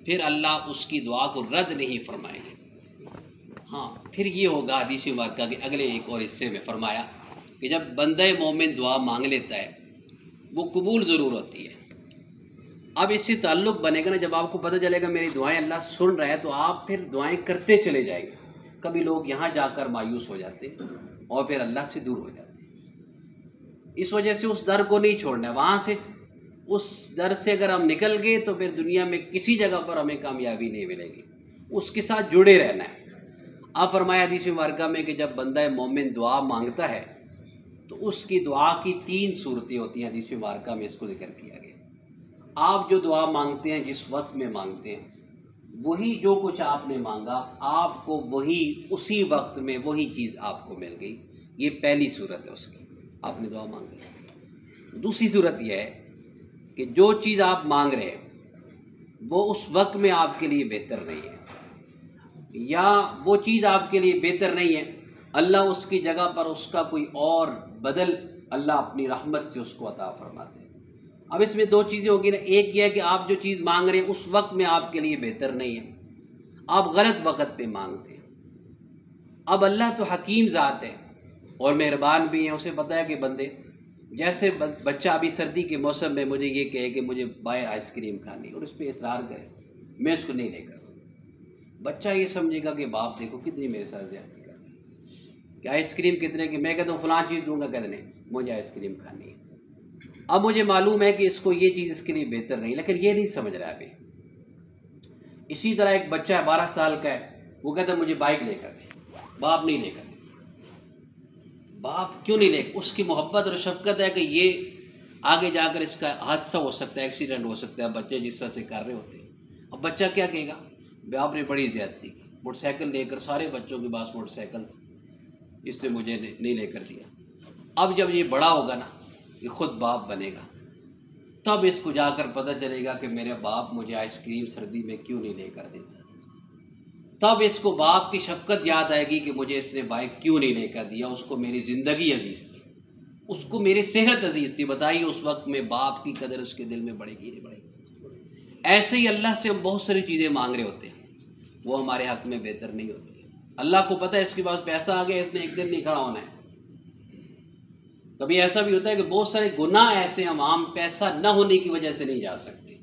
پھر اللہ اس کی دعا کو رد نہیں فرمائیں گے۔ ہاں پھر یہ ہوگا حدیث مبارکہ کے اگلے ایک اور حصے میں فرمایا کہ جب بندہ مومن دعا مانگ لیتا ہے وہ قبول ضرور ہوتی ہے۔ اب اس سے تعلق بنے گا نا، جب آپ کو پتہ چلے گا میری دعائیں اللہ سن رہا ہے تو آپ پھر دعائیں کرتے چلے جائیں گے۔ کبھی لوگ یہاں جا کر مایوس ہو جاتے ہیں اور پھر اللہ سے دور ہو جاتے ہیں۔ اس وجہ سے اس در کو نہیں چھوڑنا ہے، وہاں سے اس در سے اگر ہم نکل گئے تو پھر دنیا میں کسی جگہ پر ہمیں کامیابی نہیں ملے گی، اس کے ساتھ جڑے رہنا ہے۔ آپ فرمایا حدیث مبارکہ میں کہ جب بندہ مومن دعا مانگتا ہے تو اس کی دعا کی 3 صورتیں ہوتی ہیں، حدیث مبارکہ میں اس کو ذکر کیا گیا۔ آپ جو دعا مانگتے ہیں جس وقت میں مانگتے ہیں وہی جو کچھ آپ نے مانگا آپ کو وہی اسی وقت میں وہی چیز آپ کو مل گئی، یہ پہلی صورت ہے اس کی، آپ نے دعا مانگی۔ دوسری صورت یہ ہے کہ جو چیز آپ مانگ رہے ہیں وہ اس وقت میں آپ کے لیے بہتر نہیں ہے، یا وہ چیز آپ کے لیے بہتر نہیں ہے، اللہ اس کی جگہ پر اس کا کوئی اور بدل اللہ اپنی رحمت سے اس کو عطا فرماتے ہیں۔ اب اس میں 2 چیزیں ہوگی نا، ایک یہ ہے کہ آپ جو چیز مانگ رہے ہیں اس وقت میں آپ کے لیے بہتر نہیں ہے، آپ غلط وقت پہ مانگتے ہیں۔ اب اللہ تو حکیم ذات ہے اور مہربان بھی ہیں، اسے پتہ ہے کہ بندے جیسے بچہ ابھی سردی کے موسم میں مجھے یہ کہے کہ مجھے باہر آئس کریم کھانی اور اس پہ اصرار کرے، میں اس کو نہیں لے کر، بچہ یہ سمجھے گا کہ باپ دیکھو کتنی میرے ساتھ زیادتی کر رہی ہے کہ آئس کریم کتنے کی، میں کہتا ہوں فلاں چیز دوں گا، کہتے نہیں مجھے آئس کریم کھانی ہے۔ اب مجھے معلوم ہے کہ اس کو یہ چیز اس کے لیے بہتر نہیں، لیکن یہ نہیں سمجھ رہا ابھی۔ اسی طرح ایک بچہ ہے 12 سال کا ہے، وہ کہتا ہے مجھے بائک لے کر دے، باپ نہیں لے کر دے۔ باپ کیوں نہیں لے کر؟ اس کی محبت اور شفقت ہے کہ یہ آگے جا کر اس کا حادثہ ہو سکتا ہے، ایکسیڈنٹ ہو سکتا ہے، بچے جس طرح سے کر رہے ہوتے ہیں۔ اب بچہ کیا کہے گا؟ باپ نے بڑی زیادتی کی، موٹر سائیکل لے کر، سارے بچوں کے پاس موٹر سائیکل تھا، اس نے مجھے نہیں لے کر دیا۔ اب جب یہ بڑا ہوگا نا، یہ خود باپ بنے گا، تب اس کو جا کر پتہ چلے گا کہ میرے باپ مجھے آئس کریم سردی میں کیوں نہیں لے کر دیتا تھا۔ تب اس کو باپ کی شفقت یاد آئے گی کہ مجھے اس نے بائک کیوں نہیں لے کر دیا، اس کو میری زندگی عزیز تھی، اس کو میری صحت عزیز تھی۔ بتائیے اس وقت میں باپ کی قدر اس کے دل میں بڑھے گی نہیں بڑھے گی؟ ایسے ہی اللہ سے ہم بہت ساری چیزیں مانگ رہے ہوتے ہیں، وہ ہمارے حق میں بہتر نہیں ہوتی۔ اللہ کو پتہ ہے اس کے پاس پیسہ آ گیا، اس نے ایک دن نہیں کھڑا ہونا ہے۔ کبھی ایسا بھی ہوتا ہے کہ بہت سارے گناہ ایسے ہم عام پیسہ نہ ہونے کی وجہ سے نہیں جا سکتے،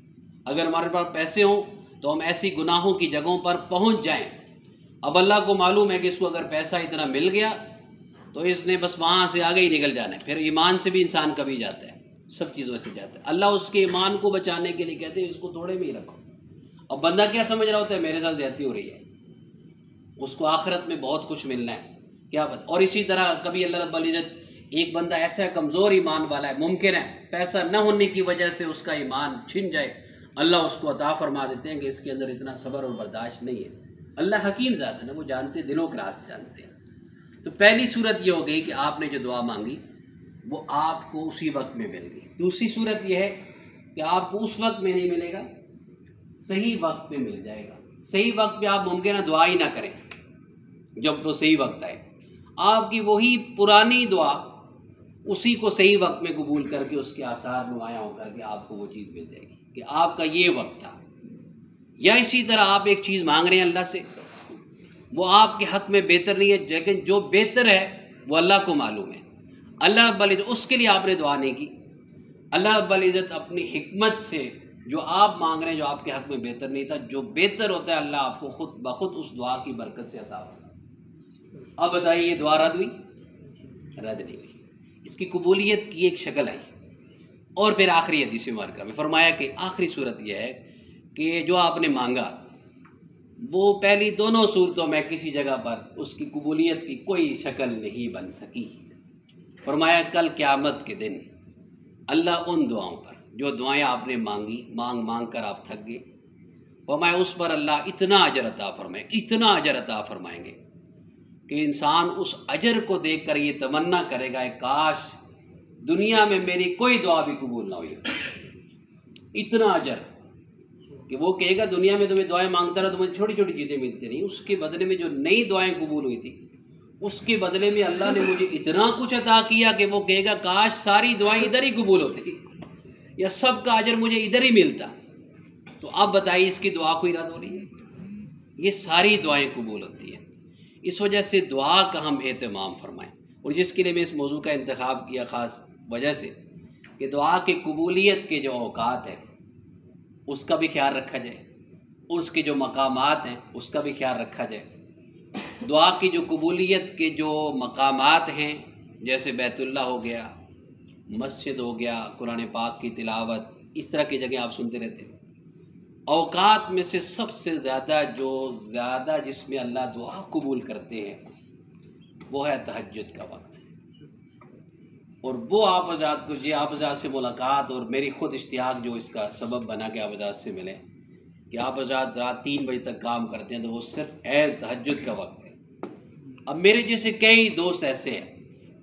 اگر ہمارے پاس پیسے ہوں تو ہم ایسی گناہوں کی جگہوں پر پہنچ جائیں۔ اب اللہ کو معلوم ہے کہ اس کو اگر پیسہ اتنا مل گیا تو اس نے بس وہاں سے آگے ہی نکل جانا ہے، پھر ایمان سے بھی انسان کبھی جاتا ہے، سب چیزوں سے جاتا ہے۔ اللہ اس کے ایمان کو بچانے کے لیے کہتے ہیں اس کو تھوڑے میں ہی رکھو۔ اب بندہ کیا سمجھ رہا ہوتا ہے میرے ساتھ زیادتی ہو رہی ہے، اس کو آخرت میں بہت کچھ ملنا ہے، کیا پتہ۔ اور اسی طرح کبھی اللہ رب العزت ایک بندہ ایسا ہے کمزور ایمان والا ہے، ممکن ہے پیسہ نہ ہونے کی وجہ سے اس کا ایمان چھن جائے، اللہ اس کو عطا فرما دیتے ہیں کہ اس کے اندر اتنا صبر اور برداشت نہیں ہے۔ اللہ حکیم ذات ہے نا، وہ جانتے دلوں کے راز جانتے ہیں۔ تو پہلی صورت یہ ہو گئی کہ آپ نے جو دعا مانگی وہ آپ کو اسی وقت میں مل گئی۔ دوسری صورت یہ ہے کہ آپ کو اس وقت میں نہیں ملے گا، صحیح وقت پہ مل جائے گا۔ صحیح وقت پہ آپ ممکن ہے دعا ہی نہ کریں، جب وہ صحیح وقت آئے آپ کی وہی پرانی دعا اسی کو صحیح وقت میں قبول کر کے اس کے آثار نمایاں ہو کر کے آپ کو وہ چیز مل جائے گی کہ آپ کا یہ وقت تھا۔ یا اسی طرح آپ ایک چیز مانگ رہے ہیں اللہ سے، وہ آپ کے حق میں بہتر نہیں ہے، لیکن جو بہتر ہے وہ اللہ کو معلوم ہے۔ اللہ رب العزت اس کے لیے آپ نے دعا نہیں کی، اللہ رب العزت اپنی حکمت سے جو آپ مانگ رہے ہیں جو آپ کے حق میں بہتر نہیں تھا، جو بہتر ہوتا ہے اللہ آپ کو خود بخود اس دعا کی برکت سے عطا فرمائے۔ اب بتائیے یہ دعا رد ہوئی؟ رد نہیں ہوئی، اس کی قبولیت کی ایک شکل آئی۔ اور پھر آخری حدیث مبارکہ میں فرمایا کہ آخری صورت یہ ہے کہ جو آپ نے مانگا وہ پہلی دونوں صورتوں میں کسی جگہ پر اس کی قبولیت کی کوئی شکل نہیں بن سکی۔ فرمایا کل قیامت کے دن اللہ ان دعاؤں پر جو دعائیں آپ نے مانگی، مانگ کر آپ تھک گئے، فرمایا اس پر اللہ اتنا اجر عطا فرمائے، اتنا اجر عطا فرمائیں گے کہ انسان اس اجر کو دیکھ کر یہ تمنا کرے گا کاش دنیا میں میری کوئی دعا بھی قبول نہ ہوئی۔ اتنا اجر کہ وہ کہے گا دنیا میں تمہیں دعائیں مانگتا رہا تو مجھے چھوٹی چھوٹی چیزیں ملتی نہیں، اس کے بدلے میں جو نئی دعائیں قبول ہوئی تھی اس کے بدلے میں اللہ نے مجھے اتنا کچھ عطا کیا کہ وہ کہے گا کاش ساری دعائیں ادھر ہی قبول ہوتی یا سب کا اجر مجھے ادھر ہی ملتا۔ تو اب بتائیے اس کی دعا کوئی رد ہو رہی ہے؟ یہ ساری دعائیں قبول ہوتی ہیں۔ اس وجہ سے دعا کا ہم اہتمام فرمائیں، اور جس کے لیے میں اس موضوع کا انتخاب کیا خاص وجہ سے کہ دعا کی قبولیت کے جو اوقات ہیں اس کا بھی خیال رکھا جائے، اور اس کے جو مقامات ہیں اس کا بھی خیال رکھا جائے۔ دعا کی جو قبولیت کے جو مقامات ہیں جیسے بیت اللہ ہو گیا، مسجد ہو گیا، قرآن پاک کی تلاوت، اس طرح کی جگہیں آپ سنتے رہتے ہیں۔ اوقات میں سے سب سے زیادہ جس میں اللہ دعا قبول کرتے ہیں وہ ہے تہجد کا وقت، اور وہ آپ حضرات کو آپ حضرات سے ملاقات اور میری خود اشتیاق جو اس کا سبب بنا کہ آپ حضرات سے ملیں کہ آپ حضرات رات 3 بجے تک کام کرتے ہیں، تو وہ صرف تہجد کا وقت ہے۔ اب میرے جیسے کئی دوست ایسے ہیں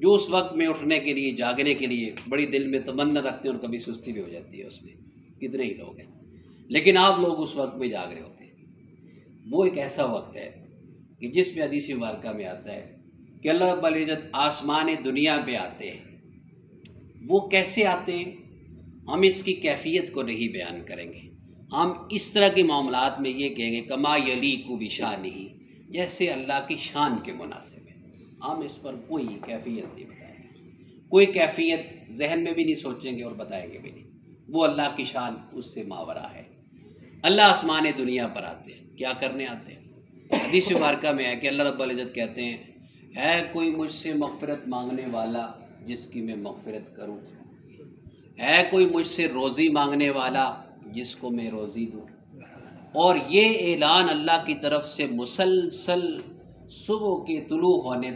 جو اس وقت میں اٹھنے کے لیے، جاگنے کے لیے بڑی دل میں تمنا رکھتے ہیں، اور کبھی سستی بھی ہو جاتی ہے اس میں، کتنے ہی لوگ ہیں، لیکن آپ لوگ اس وقت میں جاگ رہے ہوتے ہیں۔ وہ ایک ایسا وقت ہے کہ جس میں حدیث مبارکہ میں آتا ہے کہ اللہ رب العزت آسمان دنیا پہ آتے ہیں۔ وہ کیسے آتے ہیں ہم اس کی کیفیت کو نہیں بیان کریں گے، ہم اس طرح کے معاملات میں یہ کہیں گے کما یلیق بشانہ، جیسے اللہ کی شان کے مناسب ہے۔ ہم اس پر کوئی کیفیت نہیں بتائیں گے، کوئی کیفیت ذہن میں بھی نہیں سوچیں گے اور بتائیں گے بھی نہیں، وہ اللہ کی شان اس سے ماورا ہے۔ اللہ آسمان دنیا پر آتے ہیں، کیا کرنے آتے ہیں؟ حدیث مبارکہ میں ہے کہ اللہ رب العزت کہتے ہیں ہے کوئی مجھ سے مغفرت مانگنے والا جس کی میں مغفرت کروں، ہے کوئی مجھ سے روزی مانگنے والا جس کو میں روزی دوں۔ اور یہ اعلان اللہ کی طرف سے مسلسل صبح کے طلوع ہونے